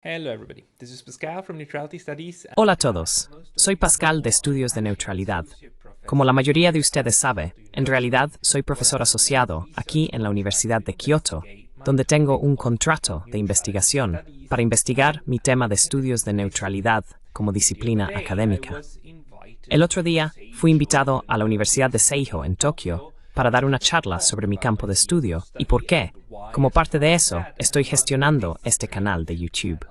Hello everybody, this is Pascal from Neutrality Studies. Hola a todos, soy Pascal de Estudios de Neutralidad. Como la mayoría de ustedes sabe, en realidad soy profesor asociado aquí en la Universidad de Kioto, donde tengo un contrato de investigación para investigar mi tema de estudios de neutralidad como disciplina académica. El otro día fui invitado a la Universidad de Seiho en Tokio para dar una charla sobre mi campo de estudio y por qué, como parte de eso, estoy gestionando este canal de YouTube.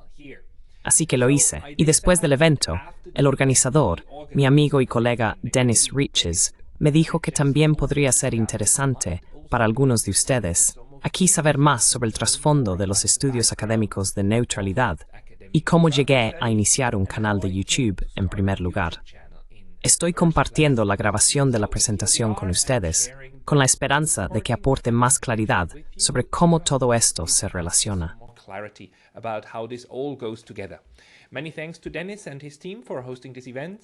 Así que lo hice, y después del evento, el organizador, mi amigo y colega Dennis Riches, me dijo que también podría ser interesante para algunos de ustedes aquí saber más sobre el trasfondo de los estudios académicos de neutralidad y cómo llegué a iniciar un canal de YouTube en primer lugar. Estoy compartiendo la grabación de la presentación con ustedes, con la esperanza de que aporte más claridad sobre cómo todo esto se relaciona.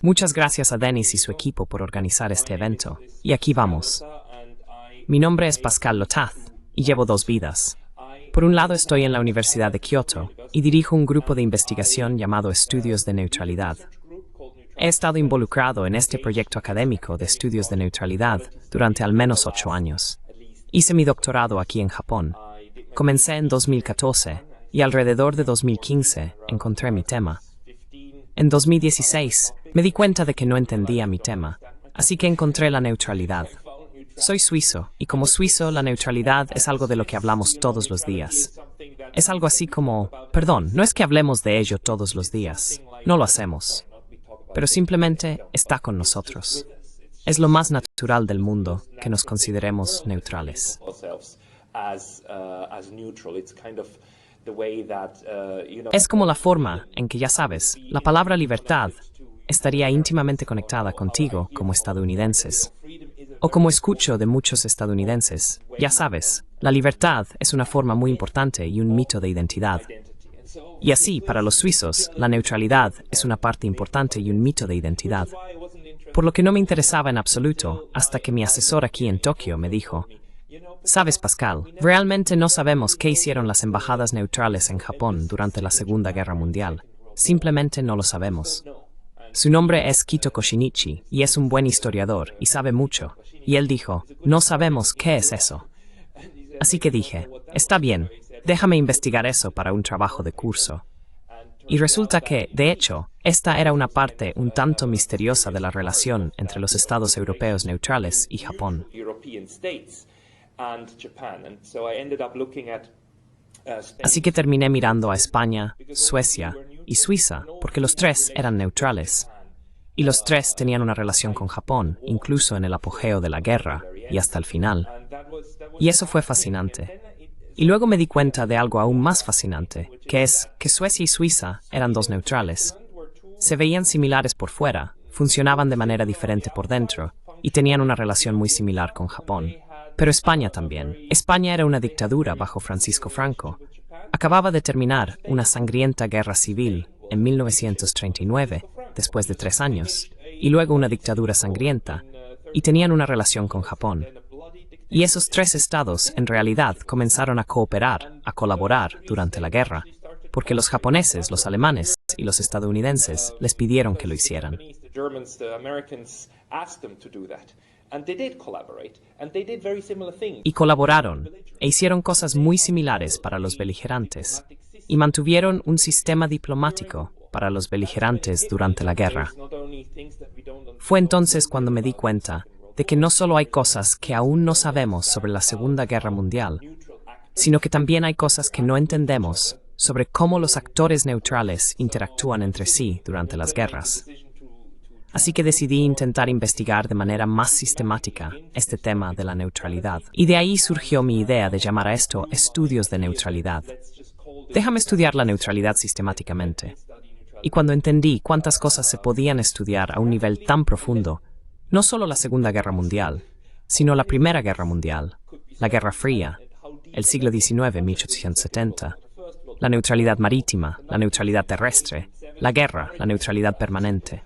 Muchas gracias a Dennis y su equipo por organizar este evento. Y aquí vamos. Mi nombre es Pascal Lotaz y llevo dos vidas. Por un lado estoy en la Universidad de Kioto y dirijo un grupo de investigación llamado Estudios de Neutralidad. He estado involucrado en este proyecto académico de estudios de neutralidad durante al menos 8 años. Hice mi doctorado aquí en Japón. Comencé en 2014 y alrededor de 2015 encontré mi tema. En 2016 me di cuenta de que no entendía mi tema, así que encontré la neutralidad. Soy suizo y como suizo la neutralidad es algo de lo que hablamos todos los días. Es algo así como, perdón, no es que hablemos de ello todos los días, no lo hacemos. Pero simplemente está con nosotros. Es lo más natural del mundo que nos consideremos neutrales. Es como la forma en que, ya sabes, la palabra libertad estaría íntimamente conectada contigo como estadounidenses. O como escucho de muchos estadounidenses, ya sabes, la libertad es una forma muy importante y un mito de identidad. Y así, para los suizos, la neutralidad es una parte importante y un mito de identidad. Por lo que no me interesaba en absoluto, hasta que mi asesor aquí en Tokio me dijo, «Sabes, Pascal, realmente no sabemos qué hicieron las embajadas neutrales en Japón durante la Segunda Guerra Mundial. Simplemente no lo sabemos». Su nombre es Kitoko Shinichi, y es un buen historiador, y sabe mucho. Y él dijo, «No sabemos qué es eso». Así que dije, «Está bien. Déjame investigar eso para un trabajo de curso». Y resulta que, de hecho, esta era una parte un tanto misteriosa de la relación entre los estados europeos neutrales y Japón. Así que terminé mirando a España, Suecia y Suiza, porque los tres eran neutrales. Y los tres tenían una relación con Japón, incluso en el apogeo de la guerra y hasta el final. Y eso fue fascinante. Y luego me di cuenta de algo aún más fascinante, que es que Suecia y Suiza eran dos neutrales. Se veían similares por fuera, funcionaban de manera diferente por dentro, y tenían una relación muy similar con Japón. Pero España también. España era una dictadura bajo Francisco Franco. Acababa de terminar una sangrienta guerra civil en 1939, después de 3 años, y luego una dictadura sangrienta, y tenían una relación con Japón. Y esos 3 estados, en realidad, comenzaron a cooperar, a colaborar durante la guerra, porque los japoneses, los alemanes y los estadounidenses les pidieron que lo hicieran. Y colaboraron, e hicieron cosas muy similares para los beligerantes, y mantuvieron un sistema diplomático para los beligerantes durante la guerra. Fue entonces cuando me di cuenta de que no solo hay cosas que aún no sabemos sobre la Segunda Guerra Mundial, sino que también hay cosas que no entendemos sobre cómo los actores neutrales interactúan entre sí durante las guerras. Así que decidí intentar investigar de manera más sistemática este tema de la neutralidad. Y de ahí surgió mi idea de llamar a esto estudios de neutralidad. Déjame estudiar la neutralidad sistemáticamente. Y cuando entendí cuántas cosas se podían estudiar a un nivel tan profundo, no solo la Segunda Guerra Mundial, sino la Primera Guerra Mundial, la Guerra Fría, el siglo XIX, 1870, la neutralidad marítima, la neutralidad terrestre, la guerra, la neutralidad permanente.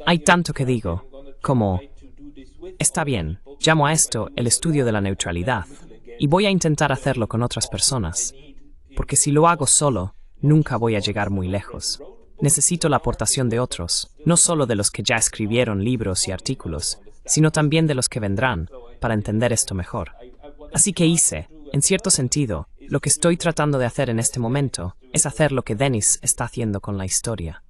Hay tanto que digo, como, está bien, llamo a esto el estudio de la neutralidad, Y voy a intentar hacerlo con otras personas, porque si lo hago solo, nunca voy a llegar muy lejos. Necesito la aportación de otros, no solo de los que ya escribieron libros y artículos, sino también de los que vendrán, para entender esto mejor. Así que hice, en cierto sentido, lo que estoy tratando de hacer en este momento, es hacer lo que Denis está haciendo con la historia.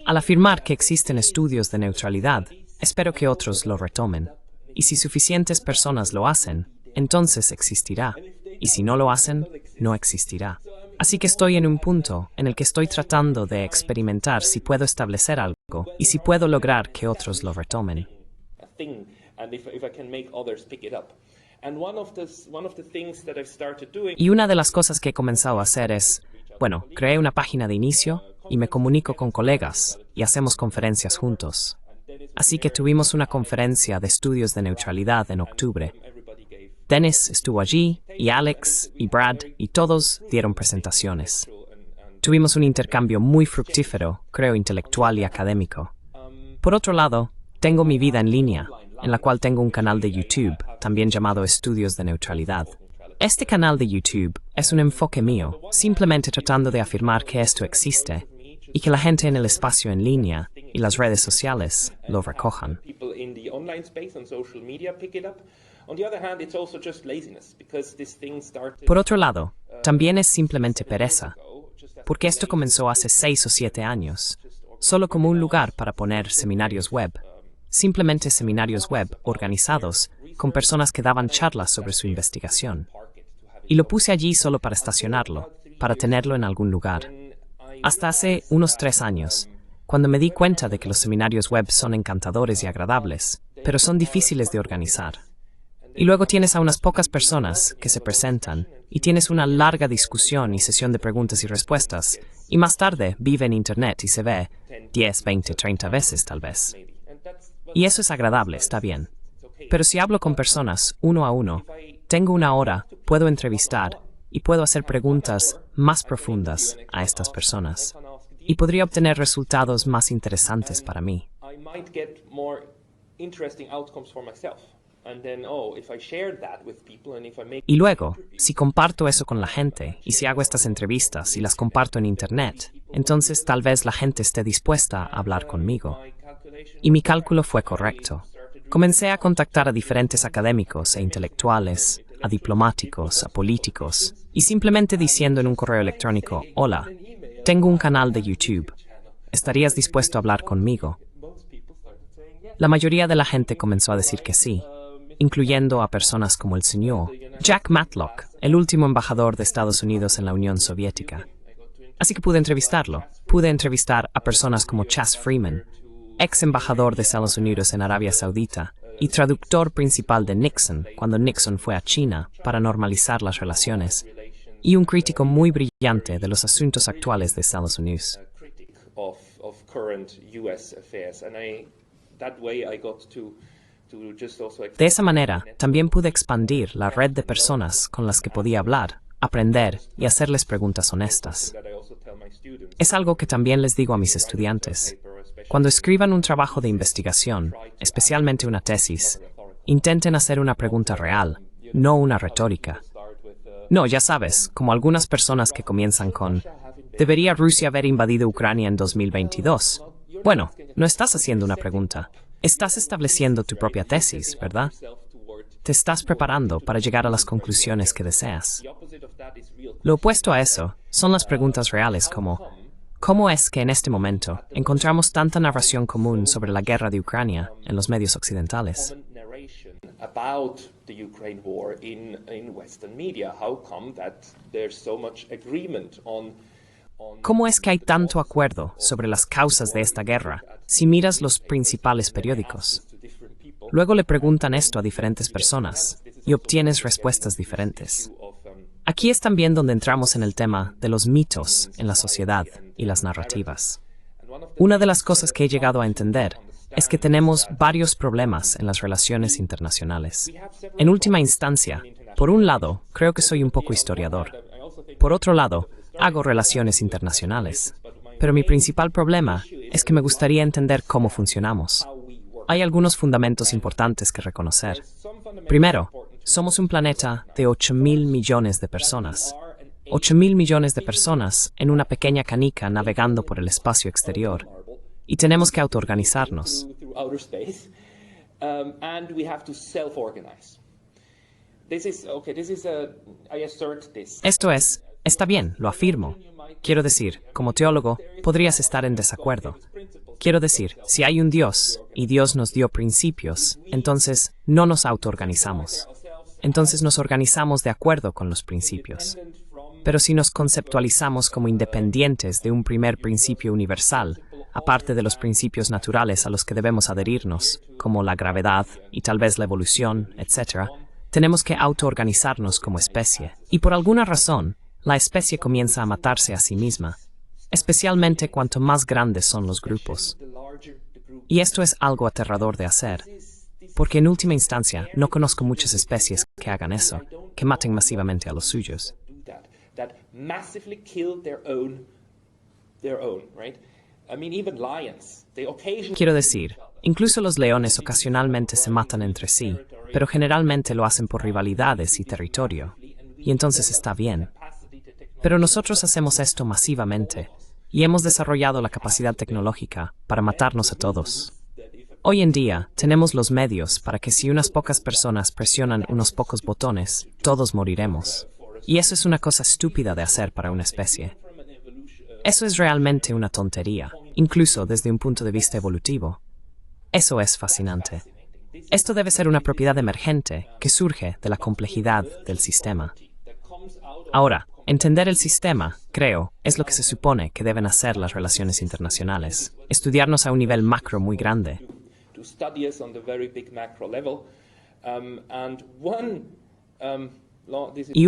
Al afirmar que existen estudios de neutralidad, espero que otros lo retomen. Y si suficientes personas lo hacen, entonces existirá. Y si no lo hacen, no existirá. Así que estoy en un punto en el que estoy tratando de experimentar si puedo establecer algo y si puedo lograr que otros lo retomen. Y una de las cosas que he comenzado a hacer es, creé una página de inicio y me comunico con colegas y hacemos conferencias juntos. Así que tuvimos una conferencia de estudios de neutralidad en octubre. Dennis estuvo allí, y Alex, y Brad, y todos dieron presentaciones. Tuvimos un intercambio muy fructífero, creo intelectual y académico. Por otro lado, tengo mi vida en línea, en la cual tengo un canal de YouTube, también llamado Estudios de Neutralidad. Este canal de YouTube es un enfoque mío, simplemente tratando de afirmar que esto existe, y que la gente en el espacio en línea y las redes sociales lo recojan. Por otro lado, también es simplemente pereza, porque esto comenzó hace 6 o 7 años, solo como un lugar para poner seminarios web, simplemente seminarios web organizados con personas que daban charlas sobre su investigación. Y lo puse allí solo para estacionarlo, para tenerlo en algún lugar. Hasta hace unos 3 años, cuando me di cuenta de que los seminarios web son encantadores y agradables, pero son difíciles de organizar. Y luego tienes a unas pocas personas que se presentan, y tienes una larga discusión y sesión de preguntas y respuestas, y más tarde vive en Internet y se ve 10, 20, 30 veces tal vez. Y eso es agradable, está bien. Pero si hablo con personas uno a uno, tengo 1 hora, puedo entrevistar y puedo hacer preguntas más profundas a estas personas. Y podría obtener resultados más interesantes para mí. Y luego, si comparto eso con la gente, y si hago estas entrevistas y las comparto en Internet, entonces tal vez la gente esté dispuesta a hablar conmigo. Y mi cálculo fue correcto. Comencé a contactar a diferentes académicos e intelectuales, a diplomáticos, a políticos, y simplemente diciendo en un correo electrónico, hola, tengo un canal de YouTube. ¿Estarías dispuesto a hablar conmigo? La mayoría de la gente comenzó a decir que sí, incluyendo a personas como el señor Jack Matlock, el último embajador de Estados Unidos en la Unión Soviética. Así que pude entrevistarlo. Pude entrevistar a personas como Chas Freeman, ex embajador de Estados Unidos en Arabia Saudita y traductor principal de Nixon cuando Nixon fue a China para normalizar las relaciones, y un crítico muy brillante de los asuntos actuales de Estados Unidos. De esa manera, también pude expandir la red de personas con las que podía hablar, aprender y hacerles preguntas honestas. Es algo que también les digo a mis estudiantes. Cuando escriban un trabajo de investigación, especialmente una tesis, intenten hacer una pregunta real, no una retórica. No, ya sabes, como algunas personas que comienzan con ¿debería Rusia haber invadido Ucrania en 2022? Bueno, no estás haciendo una pregunta. Estás estableciendo tu propia tesis, ¿verdad? Te estás preparando para llegar a las conclusiones que deseas. Lo opuesto a eso son las preguntas reales como ¿cómo es que en este momento encontramos tanta narración común sobre la guerra de Ucrania en los medios occidentales? ¿Cómo es que hay tanto acuerdo sobre las causas de esta guerra si miras los principales periódicos? Luego le preguntan esto a diferentes personas y obtienes respuestas diferentes. Aquí es también donde entramos en el tema de los mitos en la sociedad y las narrativas. Una de las cosas que he llegado a entender es que tenemos varios problemas en las relaciones internacionales. En última instancia, por un lado, creo que soy un poco historiador. Por otro lado, hago relaciones internacionales. Pero mi principal problema es que me gustaría entender cómo funcionamos. Hay algunos fundamentos importantes que reconocer. Primero, somos un planeta de 8.000 millones de personas. 8.000 millones de personas en una pequeña canica navegando por el espacio exterior. Y tenemos que autoorganizarnos. Esto es, está bien, lo afirmo. Quiero decir, como teólogo, podrías estar en desacuerdo. Quiero decir, si hay un Dios, y Dios nos dio principios, entonces no nos autoorganizamos. Entonces nos organizamos de acuerdo con los principios. Pero si nos conceptualizamos como independientes de un primer principio universal, aparte de los principios naturales a los que debemos adherirnos, como la gravedad y tal vez la evolución, etc., tenemos que autoorganizarnos como especie. Y por alguna razón, la especie comienza a matarse a sí misma, especialmente cuanto más grandes son los grupos. Y esto es algo aterrador de hacer, porque en última instancia no conozco muchas especies que hagan eso, que maten masivamente a los suyos. Quiero decir, incluso los leones ocasionalmente se matan entre sí, pero generalmente lo hacen por rivalidades y territorio, y entonces está bien. Pero nosotros hacemos esto masivamente, y hemos desarrollado la capacidad tecnológica para matarnos a todos. Hoy en día, tenemos los medios para que si unas pocas personas presionan unos pocos botones, todos moriremos. Y eso es una cosa estúpida de hacer para una especie. Eso es realmente una tontería, incluso desde un punto de vista evolutivo. Eso es fascinante. Esto debe ser una propiedad emergente que surge de la complejidad del sistema. Ahora, entender el sistema, creo, es lo que se supone que deben hacer las relaciones internacionales. Estudiarnos a un nivel macro muy grande. Y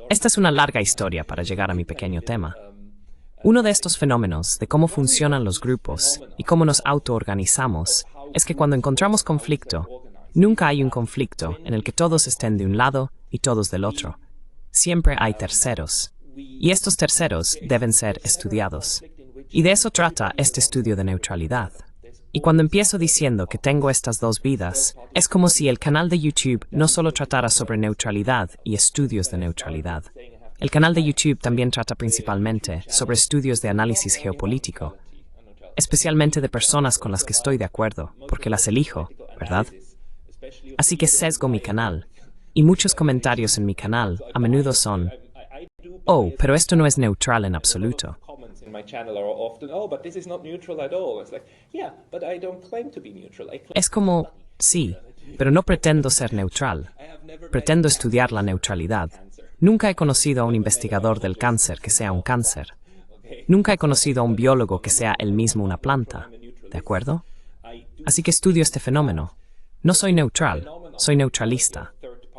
esta es una larga historia para llegar a mi pequeño tema. Uno de estos fenómenos de cómo funcionan los grupos y cómo nos autoorganizamos es que cuando encontramos conflicto, nunca hay un conflicto en el que todos estén de un lado y todos del otro. Siempre hay terceros. Y estos terceros deben ser estudiados. Y de eso trata este estudio de neutralidad. Y cuando empiezo diciendo que tengo estas dos vidas, es como si el canal de YouTube no solo tratara sobre neutralidad y estudios de neutralidad. El canal de YouTube también trata principalmente sobre estudios de análisis geopolítico, especialmente de personas con las que estoy de acuerdo, porque las elijo, ¿verdad? Así que sesgo mi canal, y muchos comentarios en mi canal a menudo son: oh, pero esto no es neutral en absoluto. Es como, sí, pero no pretendo ser neutral. Pretendo estudiar la neutralidad. Nunca he conocido a un investigador del cáncer que sea un cáncer. Nunca he conocido a un biólogo que sea él mismo una planta. ¿De acuerdo? Así que estudio este fenómeno. No soy neutral, soy neutralista.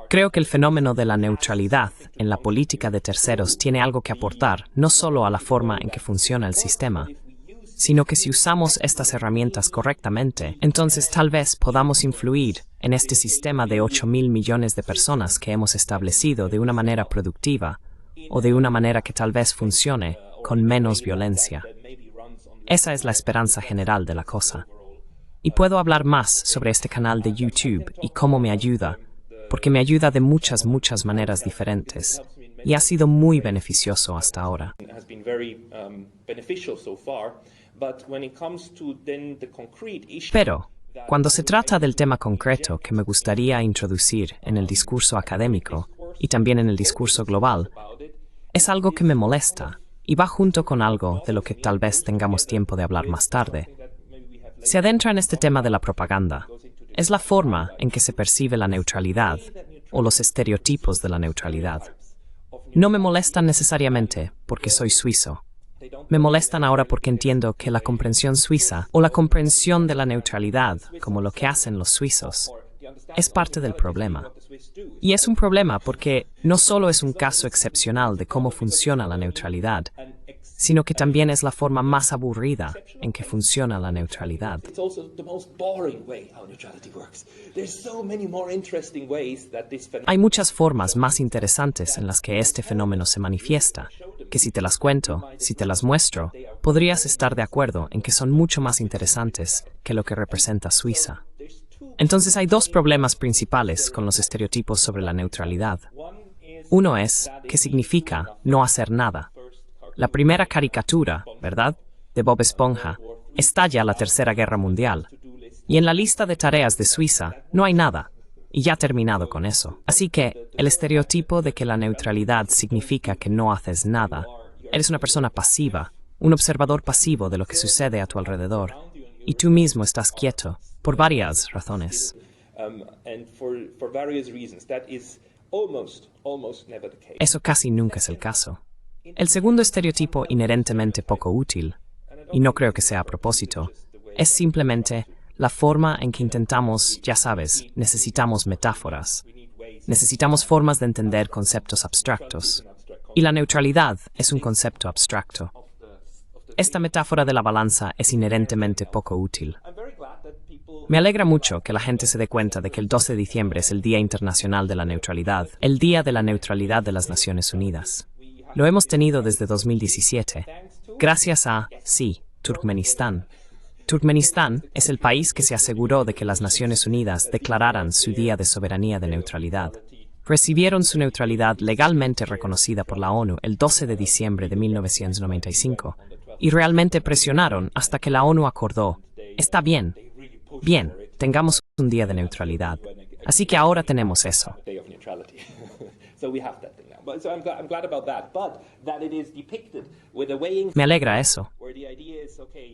Creo que el fenómeno de la neutralidad en la política de terceros tiene algo que aportar no solo a la forma en que funciona el sistema, sino que si usamos estas herramientas correctamente, entonces tal vez podamos influir en este sistema de 8.000 millones de personas que hemos establecido de una manera productiva o de una manera que tal vez funcione con menos violencia. Esa es la esperanza general de la cosa. Y puedo hablar más sobre este canal de YouTube y cómo me ayuda, porque me ayuda de muchas maneras diferentes, y ha sido muy beneficioso hasta ahora. Pero, cuando se trata del tema concreto que me gustaría introducir en el discurso académico y también en el discurso global, es algo que me molesta y va junto con algo de lo que tal vez tengamos tiempo de hablar más tarde. Se adentra en este tema de la propaganda. Es la forma en que se percibe la neutralidad o los estereotipos de la neutralidad. No me molestan necesariamente porque soy suizo. Me molestan ahora porque entiendo que la comprensión suiza o la comprensión de la neutralidad, como lo que hacen los suizos, es parte del problema. Y es un problema porque no solo es un caso excepcional de cómo funciona la neutralidad, sino que también es la forma más aburrida en que funciona la neutralidad. Hay muchas formas más interesantes en las que este fenómeno se manifiesta, que si te las cuento, si te las muestro, podrías estar de acuerdo en que son mucho más interesantes que lo que representa Suiza. Entonces hay dos problemas principales con los estereotipos sobre la neutralidad. Uno es, ¿qué significa no hacer nada? La primera caricatura, ¿verdad?, de Bob Esponja, estalla la Tercera Guerra Mundial. Y en la lista de tareas de Suiza no hay nada. Y ya ha terminado con eso. Así que, el estereotipo de que la neutralidad significa que no haces nada, eres una persona pasiva, un observador pasivo de lo que sucede a tu alrededor. Y tú mismo estás quieto, por varias razones. Eso casi nunca es el caso. El segundo estereotipo inherentemente poco útil, y no creo que sea a propósito, es simplemente la forma en que intentamos, ya sabes, necesitamos metáforas. Necesitamos formas de entender conceptos abstractos. Y la neutralidad es un concepto abstracto. Esta metáfora de la balanza es inherentemente poco útil. Me alegra mucho que la gente se dé cuenta de que el 12 de diciembre es el Día Internacional de la Neutralidad, el Día de la Neutralidad de las Naciones Unidas. Lo hemos tenido desde 2017, gracias a, sí, Turkmenistán. Turkmenistán es el país que se aseguró de que las Naciones Unidas declararan su Día de Soberanía de Neutralidad. Recibieron su neutralidad legalmente reconocida por la ONU el 12 de diciembre de 1995 y realmente presionaron hasta que la ONU acordó, está bien, tengamos un día de neutralidad. Así que ahora tenemos eso. Me alegra eso.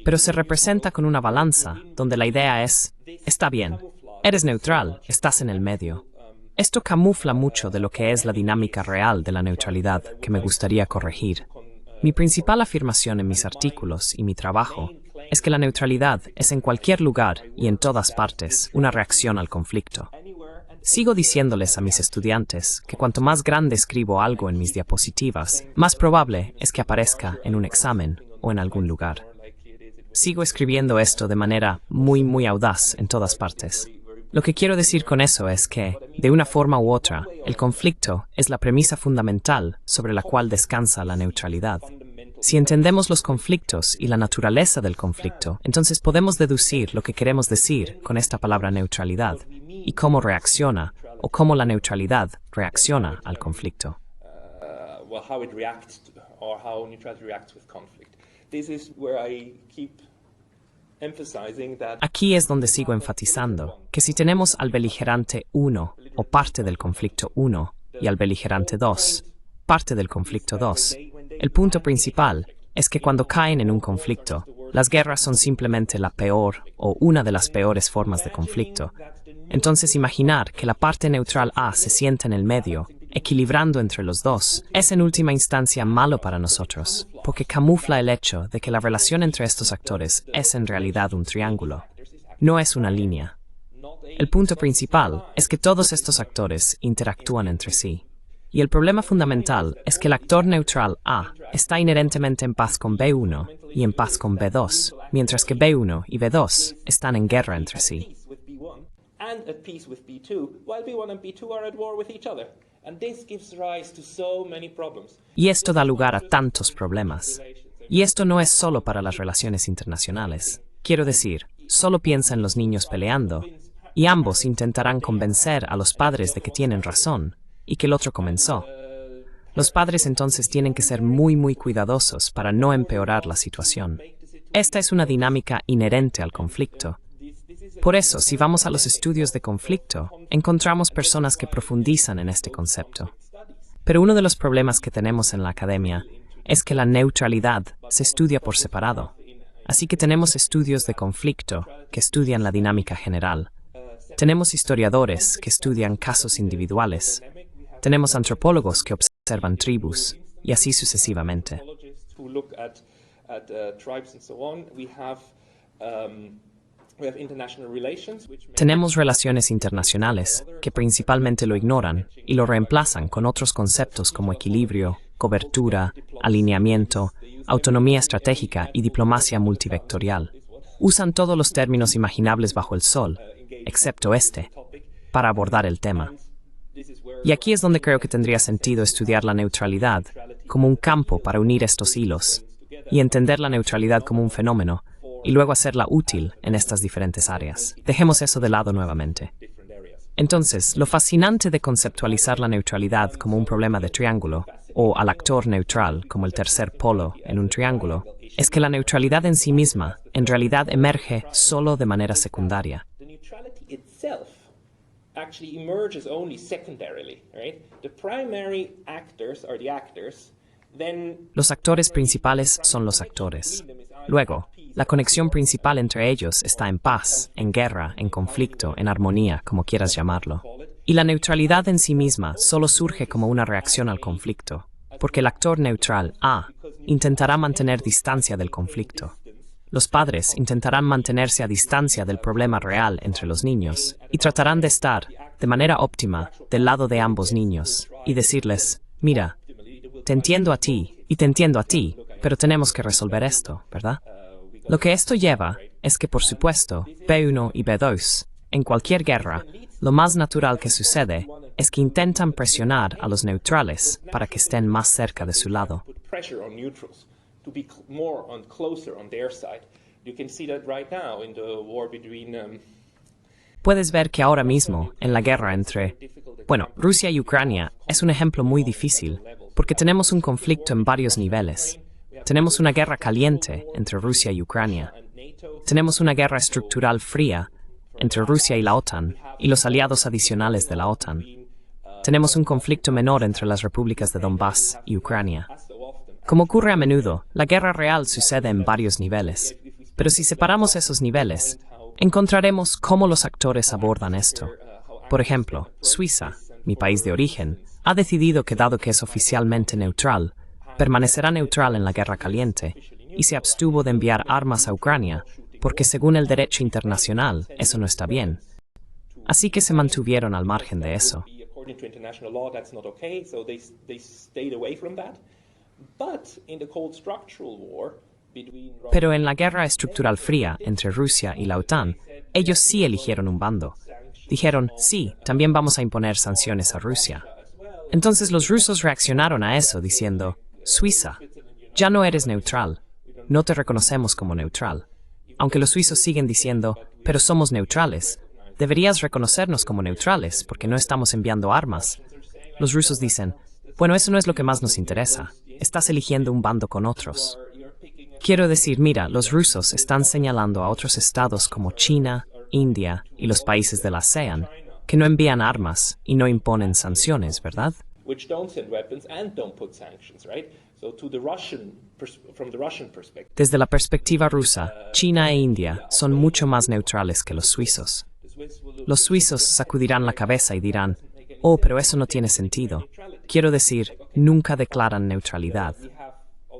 Pero se representa con una balanza, donde la idea es, está bien, eres neutral, estás en el medio. Esto camufla mucho de lo que es la dinámica real de la neutralidad que me gustaría corregir. Mi principal afirmación en mis artículos y mi trabajo es que la neutralidad es en cualquier lugar y en todas partes una reacción al conflicto. Sigo diciéndoles a mis estudiantes que cuanto más grande escribo algo en mis diapositivas, más probable es que aparezca en un examen o en algún lugar. Sigo escribiendo esto de manera muy audaz en todas partes. Lo que quiero decir con eso es que, de una forma u otra, el conflicto es la premisa fundamental sobre la cual descansa la neutralidad. Si entendemos los conflictos y la naturaleza del conflicto, entonces podemos deducir lo que queremos decir con esta palabra neutralidad y cómo reacciona o cómo la neutralidad reacciona al conflicto. Aquí es donde sigo enfatizando que si tenemos al beligerante 1 o parte del conflicto 1 y al beligerante 2, parte del conflicto 2, el punto principal es que cuando caen en un conflicto, las guerras son simplemente la peor o una de las peores formas de conflicto. Entonces imaginar que la parte neutral A se sienta en el medio, equilibrando entre los dos, es en última instancia malo para nosotros, porque camufla el hecho de que la relación entre estos actores es en realidad un triángulo. No es una línea. El punto principal es que todos estos actores interactúan entre sí. Y el problema fundamental es que el actor neutral A está inherentemente en paz con B1 y en paz con B2, mientras que B1 y B2 están en guerra entre sí. Y esto da lugar a tantos problemas. Y esto no es solo para las relaciones internacionales. Quiero decir, solo piensa en los niños peleando, y ambos intentarán convencer a los padres de que tienen razón, y que el otro comenzó. Los padres entonces tienen que ser muy cuidadosos para no empeorar la situación. Esta es una dinámica inherente al conflicto. Por eso, si vamos a los estudios de conflicto, encontramos personas que profundizan en este concepto. Pero uno de los problemas que tenemos en la academia es que la neutralidad se estudia por separado. Así que tenemos estudios de conflicto que estudian la dinámica general. Tenemos historiadores que estudian casos individuales. Tenemos antropólogos que observan tribus, y así sucesivamente. Tenemos relaciones internacionales, que principalmente lo ignoran y lo reemplazan con otros conceptos como equilibrio, cobertura, alineamiento, autonomía estratégica y diplomacia multivectorial. Usan todos los términos imaginables bajo el sol, excepto este, para abordar el tema. Y aquí es donde creo que tendría sentido estudiar la neutralidad como un campo para unir estos hilos, y entender la neutralidad como un fenómeno, y luego hacerla útil en estas diferentes áreas. Dejemos eso de lado nuevamente. Entonces, lo fascinante de conceptualizar la neutralidad como un problema de triángulo, o al actor neutral como el tercer polo en un triángulo, es que la neutralidad en sí misma, en realidad, emerge solo de manera secundaria. The neutrality itself actually emerges only secondarily, right? The primary actors are the actors, then Los actores principales son los actores. Luego, la conexión principal entre ellos está en paz, en guerra, en conflicto, en armonía, como quieras llamarlo. Y la neutralidad en sí misma solo surge como una reacción al conflicto, porque el actor neutral, A, intentará mantener distancia del conflicto. Los padres intentarán mantenerse a distancia del problema real entre los niños y tratarán de estar, de manera óptima, del lado de ambos niños y decirles, mira, te entiendo a ti y te entiendo a ti, pero tenemos que resolver esto, ¿verdad? Lo que esto lleva es que, por supuesto, B1 y B2, en cualquier guerra, lo más natural que sucede es que intentan presionar a los neutrales para que estén más cerca de su lado. put pressure on neutrals to be more on closer on their side. You can see that right now in the war between Puedes ver que ahora mismo, en la guerra entre, Rusia y Ucrania, es un ejemplo muy difícil, porque tenemos un conflicto en varios niveles. Tenemos una guerra caliente entre Rusia y Ucrania. Tenemos una guerra estructural fría entre Rusia y la OTAN y los aliados adicionales de la OTAN. Tenemos un conflicto menor entre las repúblicas de Donbass y Ucrania. Como ocurre a menudo, la guerra real sucede en varios niveles. Pero si separamos esos niveles, encontraremos cómo los actores abordan esto. Por ejemplo, Suiza, mi país de origen, ha decidido que, dado que es oficialmente neutral, permanecerá neutral en la guerra caliente y se abstuvo de enviar armas a Ucrania porque, según el derecho internacional, eso no está bien. Así que se mantuvieron al margen de eso. according to international law that's not okay, so they stayed away from that. But in the cold structural war between Russia Pero en la guerra estructural fría entre Rusia y la OTAN, ellos sí eligieron un bando. Dijeron, sí, también vamos a imponer sanciones a Rusia. Entonces los rusos reaccionaron a eso diciendo, Suiza, ya no eres neutral, no te reconocemos como neutral. Aunque los suizos siguen diciendo, pero somos neutrales, deberías reconocernos como neutrales porque no estamos enviando armas. Los rusos dicen, bueno, eso no es lo que más nos interesa, estás eligiendo un bando con otros. Quiero decir, mira, los rusos están señalando a otros estados como China, India y los países de la ASEAN que no envían armas y no imponen sanciones, ¿verdad? which don't send weapons and don't put sanctions, right? So to the from the Russian perspective, Desde la perspectiva rusa, China e India son mucho más neutrales que los suizos. Los suizos sacudirán la cabeza y dirán, oh, pero eso no tiene sentido. Quiero decir, nunca declaran neutralidad.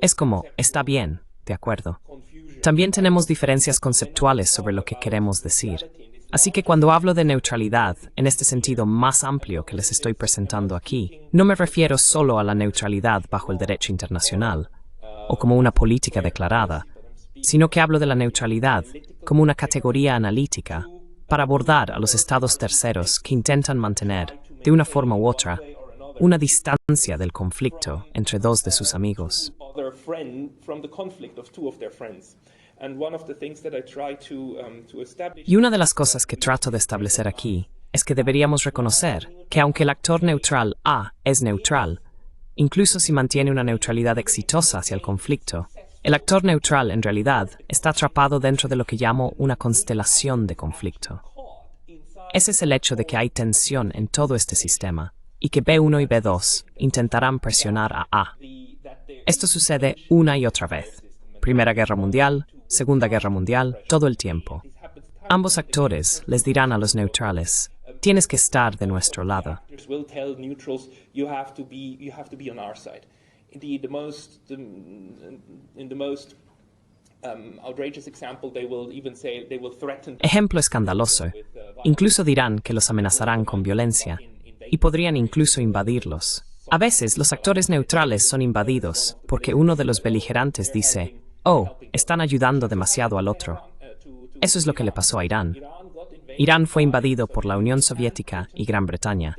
Es como, está bien, de acuerdo. También tenemos diferencias conceptuales sobre lo que queremos decir. Así que cuando hablo de neutralidad, en este sentido más amplio que les estoy presentando aquí, no me refiero solo a la neutralidad bajo el derecho internacional, o como una política declarada, sino que hablo de la neutralidad como una categoría analítica para abordar a los estados terceros que intentan mantener, de una forma u otra, una distancia del conflicto entre dos de sus amigos. other friend from the conflict of two of their friends. And one of the things that I try to establish Y una de las cosas que trato de establecer aquí es que deberíamos reconocer que aunque el actor neutral A es neutral, incluso si mantiene una neutralidad exitosa hacia el conflicto, el actor neutral en realidad está atrapado dentro de lo que llamo una constelación de conflicto. Ese es el hecho de que hay tensión en todo este sistema y que B1 y B2 intentarán presionar a A. Esto sucede una y otra vez. Primera Guerra Mundial, Segunda Guerra Mundial, todo el tiempo. Ambos actores les dirán a los neutrales, tienes que estar de nuestro lado. actors will tell neutrals you have to be on our side. In the most outrageous example, they will even say they will threaten Ejemplo escandaloso. Incluso dirán que los amenazarán con violencia y podrían incluso invadirlos. A veces los actores neutrales son invadidos porque uno de los beligerantes dice, oh, están ayudando demasiado al otro. Eso es lo que le pasó a Irán. Irán fue invadido por la Unión Soviética y Gran Bretaña.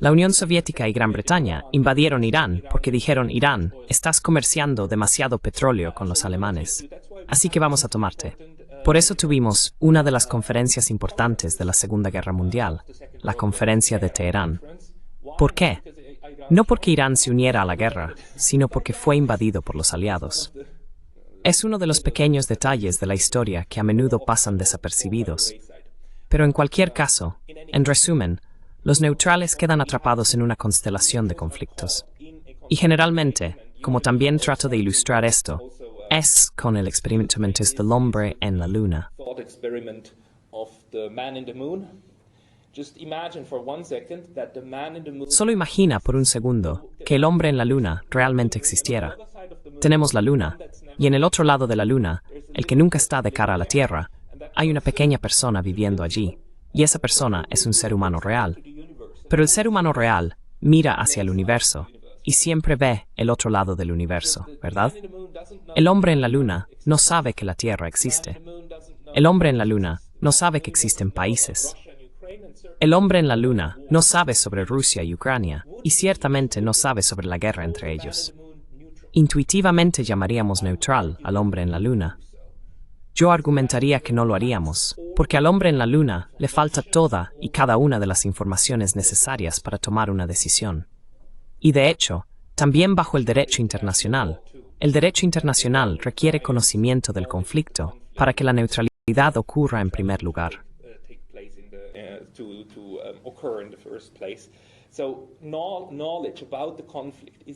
La Unión Soviética y Gran Bretaña invadieron Irán porque dijeron, Irán, estás comerciando demasiado petróleo con los alemanes. así que vamos a tomarte. Por eso tuvimos una de las conferencias importantes de la Segunda Guerra Mundial, la Conferencia de Teherán. ¿Por qué? No porque Irán se uniera a la guerra, sino porque fue invadido por los aliados. Es uno de los pequeños detalles de la historia que a menudo pasan desapercibidos. Pero en cualquier caso, en resumen, los neutrales quedan atrapados en una constelación de conflictos. Y generalmente, como también trato de ilustrar esto, es con el experimento del hombre en la luna. Solo imagina por un segundo que el hombre en la luna realmente existiera. Tenemos la luna, y en el otro lado de la luna, el que nunca está de cara a la Tierra, hay una pequeña persona viviendo allí, y esa persona es un ser humano real. Pero el ser humano real mira hacia el universo, y siempre ve el otro lado del universo, ¿verdad? El hombre en la luna no sabe que la Tierra existe. El hombre en la luna no sabe que existen países. El hombre en la luna no sabe sobre Rusia y Ucrania, y ciertamente no sabe sobre la guerra entre ellos. Intuitivamente llamaríamos neutral al hombre en la luna. Yo argumentaría que no lo haríamos, porque al hombre en la luna le falta toda y cada una de las informaciones necesarias para tomar una decisión. Y de hecho, también bajo el derecho internacional requiere conocimiento del conflicto para que la neutralidad ocurra en primer lugar.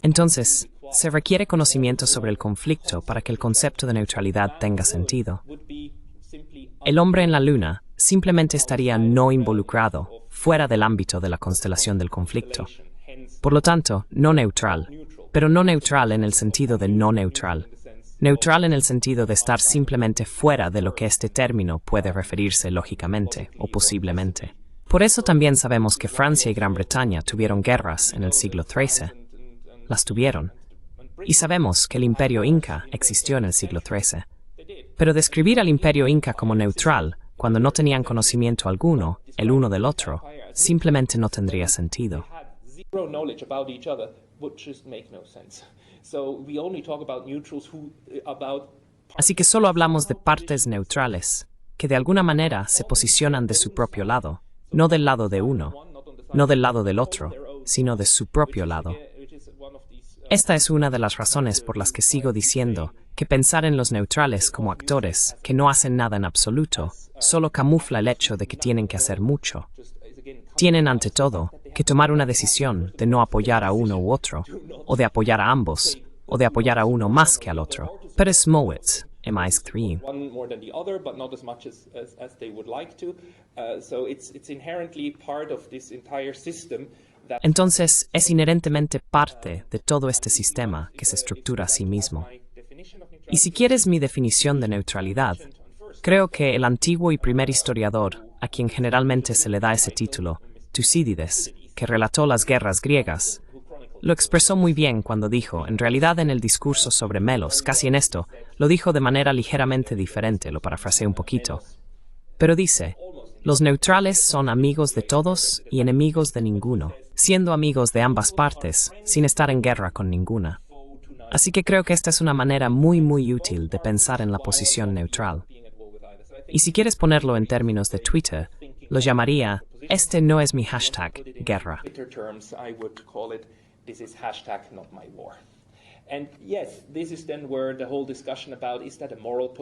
Entonces, se requiere conocimiento sobre el conflicto para que el concepto de neutralidad tenga sentido. El hombre en la luna simplemente estaría no involucrado, fuera del ámbito de la constelación del conflicto. Por lo tanto, no neutral, pero no neutral en el sentido de no neutral. Neutral en el sentido de estar simplemente fuera de lo que este término puede referirse lógicamente o posiblemente. Por eso también sabemos que Francia y Gran Bretaña tuvieron guerras en el siglo XIII. Las tuvieron. Y sabemos que el Imperio Inca existió en el siglo XIII. Pero describir al Imperio Inca como neutral, cuando no tenían conocimiento alguno, el uno del otro, simplemente no tendría sentido. Así que solo hablamos de partes neutrales, que de alguna manera se posicionan de su propio lado, no del lado de uno, no del lado del otro, sino de su propio lado. Esta es una de las razones por las que sigo diciendo que pensar en los neutrales como actores que no hacen nada en absoluto solo camufla el hecho de que tienen que hacer mucho. Tienen, ante todo, que tomar una decisión de no apoyar a uno u otro, o de apoyar a ambos, o de apoyar a uno más que al otro. Pero es Mowat, MI3. Entonces, es inherentemente parte de todo este sistema que se estructura a sí mismo. Y si quieres mi definición de neutralidad, creo que el antiguo y primer historiador, a quien generalmente se le da ese título, Tucídides, que relató las guerras griegas, lo expresó muy bien cuando dijo, en realidad en el discurso sobre Melos, casi en esto, lo dijo de manera ligeramente diferente, lo parafraseé un poquito. Pero dice, los neutrales son amigos de todos y enemigos de ninguno, siendo amigos de ambas partes, sin estar en guerra con ninguna. Así que creo que esta es una manera muy útil de pensar en la posición neutral. Y si quieres ponerlo en términos de Twitter, lo llamaría, este no es mi hashtag, guerra.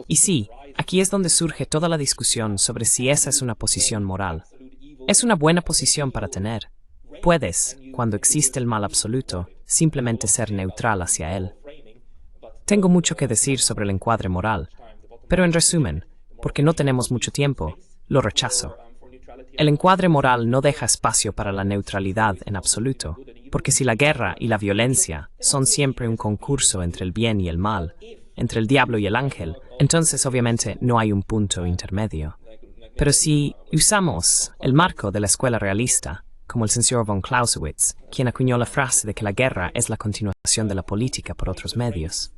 Y sí, aquí es donde surge toda la discusión sobre si esa es una posición moral. Es una buena posición para tener. Puedes, cuando existe el mal absoluto, simplemente ser neutral hacia él. Tengo mucho que decir sobre el encuadre moral, pero en resumen, porque no tenemos mucho tiempo, lo rechazo. El encuadre moral no deja espacio para la neutralidad en absoluto, porque si la guerra y la violencia son siempre un concurso entre el bien y el mal, entre el diablo y el ángel, entonces obviamente no hay un punto intermedio. Pero si usamos el marco de la escuela realista, como el señor von Clausewitz, quien acuñó la frase de que la guerra es la continuación de la política por otros medios.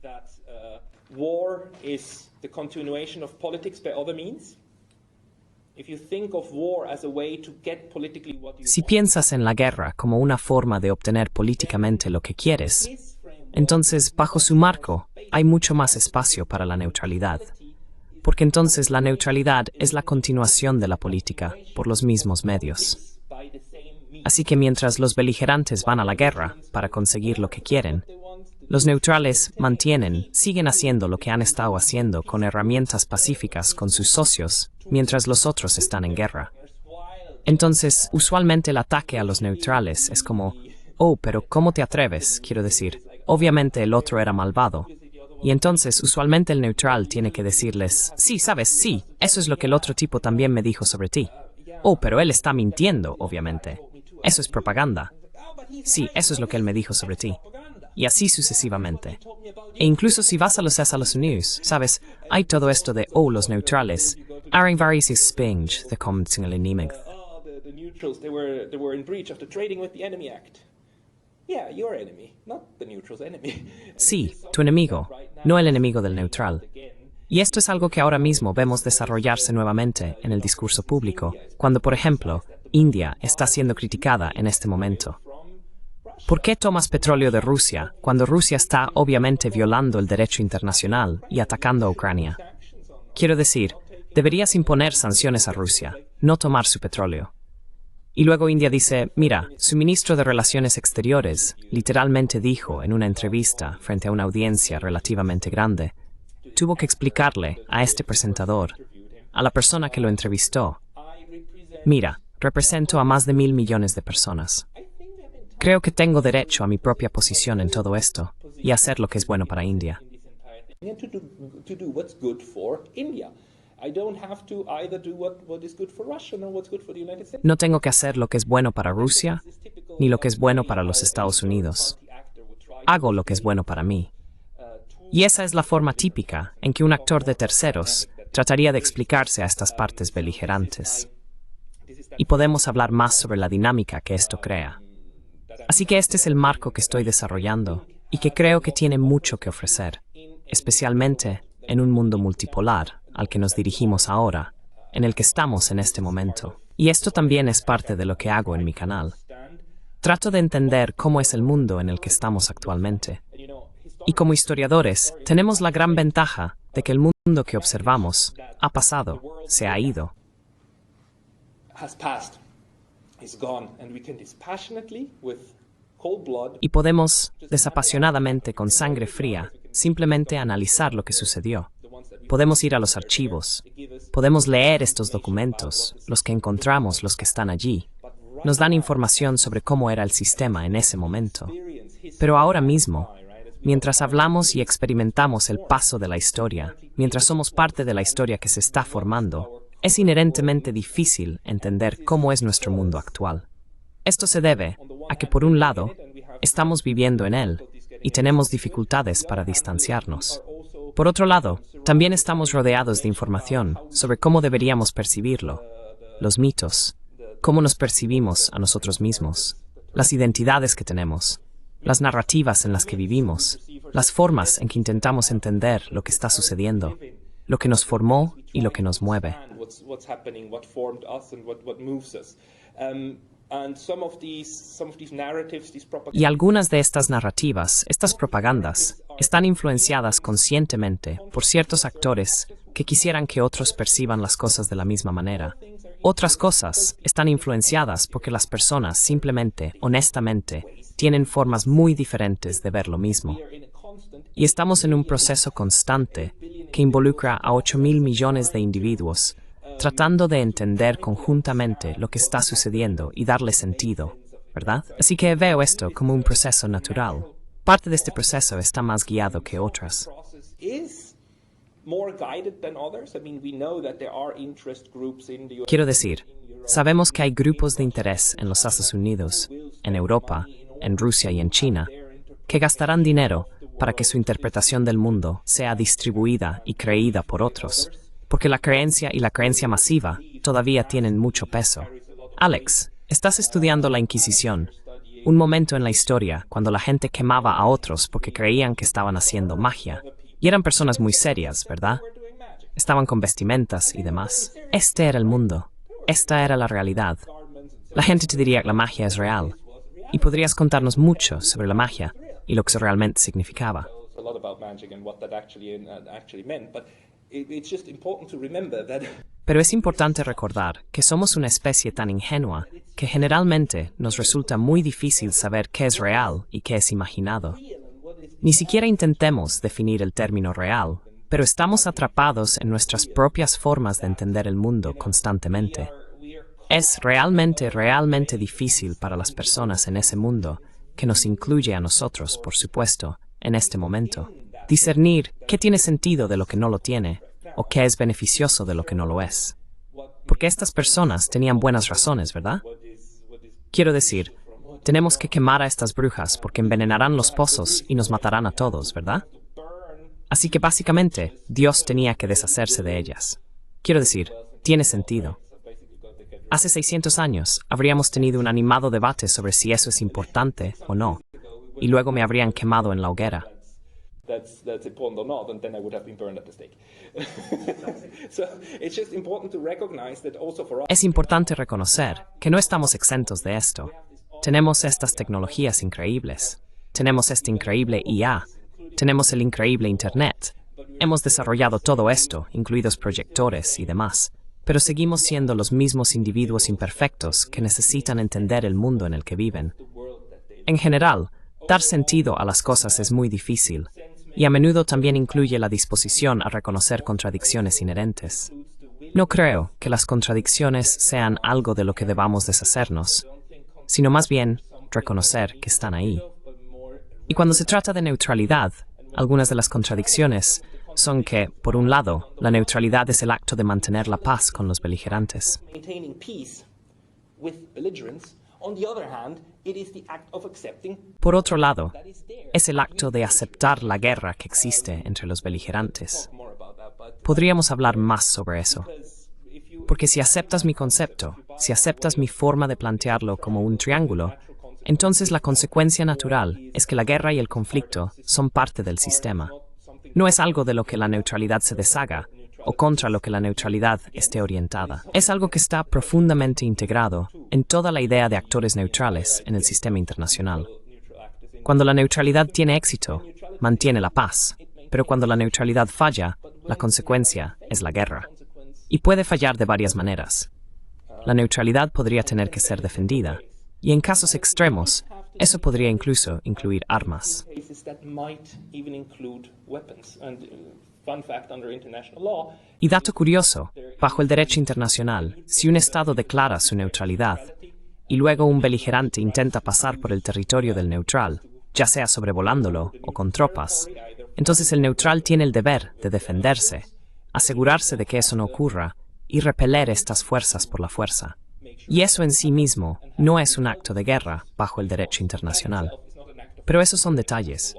Si piensas en la guerra como una forma de obtener políticamente lo que quieres, entonces bajo su marco hay mucho más espacio para la neutralidad. porque entonces la neutralidad es la continuación de la política por los mismos medios. Así que mientras los beligerantes van a la guerra para conseguir lo que quieren, los neutrales siguen haciendo lo que han estado haciendo con herramientas pacíficas con sus socios, mientras los otros están en guerra. Entonces, usualmente el ataque a los neutrales es como, oh, pero ¿cómo te atreves? Quiero decir, obviamente el otro era malvado. Y entonces, usualmente el neutral tiene que decirles, sí, sabes, sí, eso es lo que el otro tipo también me dijo sobre ti. Oh, pero él está mintiendo, obviamente. Eso es propaganda. Sí, eso es lo que él me dijo sobre ti. Y así sucesivamente. E incluso si vas a los Estados Unidos, sabes, hay todo esto de, oh, los neutrales. Aring varis is spinge, the comments en el enemigo. The neutrals, they were in breach of the Trading with the Enemy Act. Yeah, your enemy, not the neutral's enemy. Sí, tu enemigo, no el enemigo del neutral. Y esto es algo que ahora mismo vemos desarrollarse nuevamente en el discurso público, cuando, por ejemplo, India está siendo criticada en este momento. ¿Por qué tomas petróleo de Rusia cuando Rusia está obviamente violando el derecho internacional y atacando a Ucrania? Quiero decir, deberías imponer sanciones a Rusia, no tomar su petróleo. Y luego India dice, mira, su ministro de Relaciones Exteriores literalmente dijo en una entrevista frente a una audiencia relativamente grande, tuvo que explicarle a este presentador, a la persona que lo entrevistó, mira, represento a más de 1.000 millones de personas. Creo que tengo derecho a mi propia posición en todo esto y a hacer lo que es bueno para India. No tengo que hacer lo que es bueno para Rusia, ni lo que es bueno para los Estados Unidos. Hago lo que es bueno para mí. Y esa es la forma típica en que un actor de terceros trataría de explicarse a estas partes beligerantes. Y podemos hablar más sobre la dinámica que esto crea. Así que este es el marco que estoy desarrollando y que creo que tiene mucho que ofrecer, especialmente en un mundo multipolar al que nos dirigimos ahora, en el que estamos en este momento. Y esto también es parte de lo que hago en mi canal. Trato de entender cómo es el mundo en el que estamos actualmente. Y como historiadores, tenemos la gran ventaja de que el mundo que observamos ha pasado, se ha ido. Y podemos, desapasionadamente, con sangre fría, simplemente analizar lo que sucedió. Podemos ir a los archivos, podemos leer estos documentos, los que encontramos, los que están allí. Nos dan información sobre cómo era el sistema en ese momento. Pero ahora mismo, mientras hablamos y experimentamos el paso de la historia, mientras somos parte de la historia que se está formando, es inherentemente difícil entender cómo es nuestro mundo actual. Esto se debe a que, por un lado, estamos viviendo en él y tenemos dificultades para distanciarnos. Por otro lado, también estamos rodeados de información sobre cómo deberíamos percibirlo, los mitos, cómo nos percibimos a nosotros mismos, las identidades que tenemos, las narrativas en las que vivimos, las formas en que intentamos entender lo que está sucediendo, lo que nos formó y lo que nos mueve. Y algunas de estas narrativas, estas propagandas, están influenciadas conscientemente por ciertos actores que quisieran que otros perciban las cosas de la misma manera. Otras cosas están influenciadas porque las personas simplemente, honestamente, tienen formas muy diferentes de ver lo mismo. Y estamos en un proceso constante que involucra a 8.000 millones de individuos, tratando de entender conjuntamente lo que está sucediendo y darle sentido, ¿verdad? Así que veo esto como un proceso natural. Parte de este proceso está más guiado que otras. Quiero decir, sabemos que hay grupos de interés en los Estados Unidos, en Europa, en Rusia y en China, que gastarán dinero para que su interpretación del mundo sea distribuida y creída por otros, porque la creencia y la creencia masiva todavía tienen mucho peso. Alex, estás estudiando la Inquisición, un momento en la historia cuando la gente quemaba a otros porque creían que estaban haciendo magia. Y eran personas muy serias, ¿verdad? Estaban con vestimentas y demás. Este era el mundo. Esta era la realidad. La gente te diría que la magia es real. Y podrías contarnos mucho sobre la magia y lo que eso realmente significaba. It's just important to remember that Pero es importante recordar que somos una especie tan ingenua que generalmente nos resulta muy difícil saber qué es real y qué es imaginado. Ni siquiera intentemos definir el término real, pero estamos atrapados en nuestras propias formas de entender el mundo constantemente. Es realmente difícil para las personas en ese mundo, que nos incluye a nosotros, por supuesto, en este momento, discernir qué tiene sentido de lo que no lo tiene, o qué es beneficioso de lo que no lo es. Porque estas personas tenían buenas razones, ¿verdad? Quiero decir, tenemos que quemar a estas brujas porque envenenarán los pozos y nos matarán a todos, ¿verdad? Así que básicamente, Dios tenía que deshacerse de ellas. Quiero decir, tiene sentido. Hace 600 años habríamos tenido un animado debate sobre si eso es importante o no, y luego me habrían quemado en la hoguera. that's important or not, and then I would have been burned at the stake. So it's just important to recognize that also for us. Es importante reconocer que no estamos exentos de esto. Tenemos estas tecnologías increíbles. Tenemos este increíble IA. Tenemos el increíble Internet. Hemos desarrollado todo esto, incluidos proyectores y demás. Pero seguimos siendo los mismos individuos imperfectos que necesitan entender el mundo en el que viven. En general, dar sentido a las cosas es muy difícil, y a menudo también incluye la disposición a reconocer contradicciones inherentes. No creo que las contradicciones sean algo de lo que debamos deshacernos, sino más bien reconocer que están ahí. Y cuando se trata de neutralidad, algunas de las contradicciones son que, por un lado, la neutralidad es el acto de mantener la paz con los beligerantes. Maintaining peace with belligerents. On the other hand, it is the act of accepting Por otro lado, that is there. es el acto de aceptar la guerra que existe entre los beligerantes. More about that, but Podríamos hablar más sobre eso. if you Porque si aceptas mi concepto, si aceptas mi forma de plantearlo como un triángulo, entonces la consecuencia natural es que la guerra y el conflicto son parte del sistema. No es algo de lo que la neutralidad se deshaga o contra lo que la neutralidad esté orientada. Es algo que está profundamente integrado en toda la idea de actores neutrales en el sistema internacional. Cuando la neutralidad tiene éxito, mantiene la paz, pero cuando la neutralidad falla, la consecuencia es la guerra. Y puede fallar de varias maneras. La neutralidad podría tener que ser defendida, y en casos extremos, eso podría incluso incluir armas. cases that might even include weapons. And fun fact, under international law, Y dato curioso, bajo el derecho internacional, si un Estado declara su neutralidad y luego un beligerante intenta pasar por el territorio del neutral, ya sea sobrevolándolo o con tropas, entonces el neutral tiene el deber de defenderse, asegurarse de que eso no ocurra y repeler estas fuerzas por la fuerza. Y eso en sí mismo no es un acto de guerra bajo el derecho internacional. Pero esos son detalles.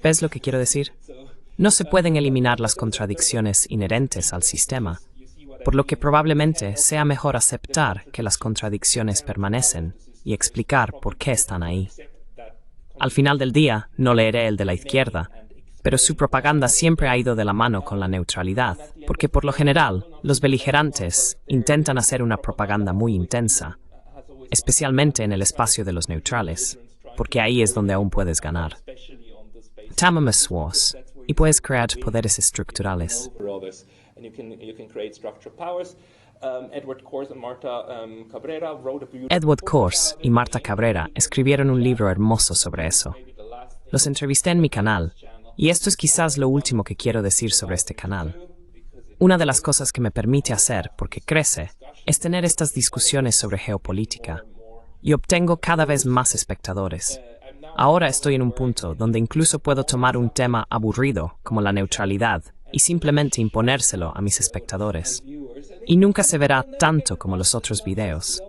¿Ves lo que quiero decir? No se pueden eliminar las contradicciones inherentes al sistema, por lo que probablemente sea mejor aceptar que las contradicciones permanecen y explicar por qué están ahí. Al final del día, no leeré el de la izquierda, pero su propaganda siempre ha ido de la mano con la neutralidad, porque por lo general, los beligerantes intentan hacer una propaganda muy intensa, especialmente en el espacio de los neutrales, porque ahí es donde aún puedes ganar. Tamamus Wars, y puedes crear poderes estructurales. over others, and you can create structural powers. Edward Corse and Marta Cabrera wrote a beautiful Edward Corse y Marta Cabrera escribieron un libro hermoso sobre eso. Los entrevisté en mi canal, y esto es quizás lo último que quiero decir sobre este canal. Una de las cosas que me permite hacer, porque crece, es tener estas discusiones sobre geopolítica, y obtengo cada vez más espectadores. Ahora estoy en un punto donde incluso puedo tomar un tema aburrido como la neutralidad y simplemente imponérselo a mis espectadores. Y nunca se verá tanto como los otros videos,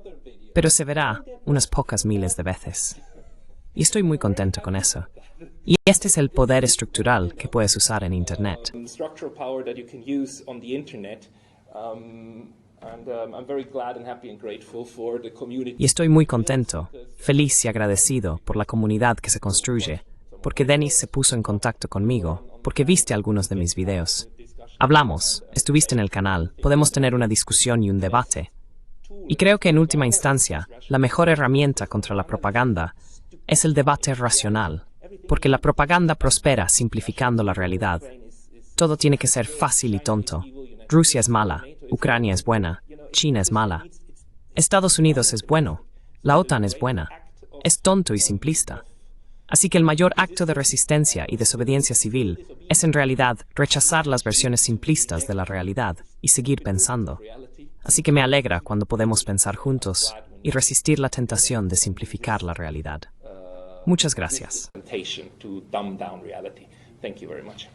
pero se verá unas pocas miles de veces. Y estoy muy contento con eso. Y este es el poder estructural que puedes usar en Internet. structural power that you can use on the internet. I'm very glad and happy and grateful for the community. Y estoy muy contento, feliz y agradecido por la comunidad que se construye, porque Denis se puso en contacto conmigo, porque viste algunos de mis videos. Hablamos, estuviste en el canal, podemos tener una discusión y un debate. Y creo que en última instancia, la mejor herramienta contra la propaganda es el debate racional, porque la propaganda prospera simplificando la realidad. Todo tiene que ser fácil y tonto. Rusia es mala, Ucrania es buena, China es mala. Estados Unidos es bueno, la OTAN es buena. Es tonto y simplista. Así que el mayor acto de resistencia y desobediencia civil es en realidad rechazar las versiones simplistas de la realidad y seguir pensando. Así que me alegra cuando podemos pensar juntos y resistir la tentación de simplificar la realidad. Muchas gracias. To dumb down reality. Thank you very much.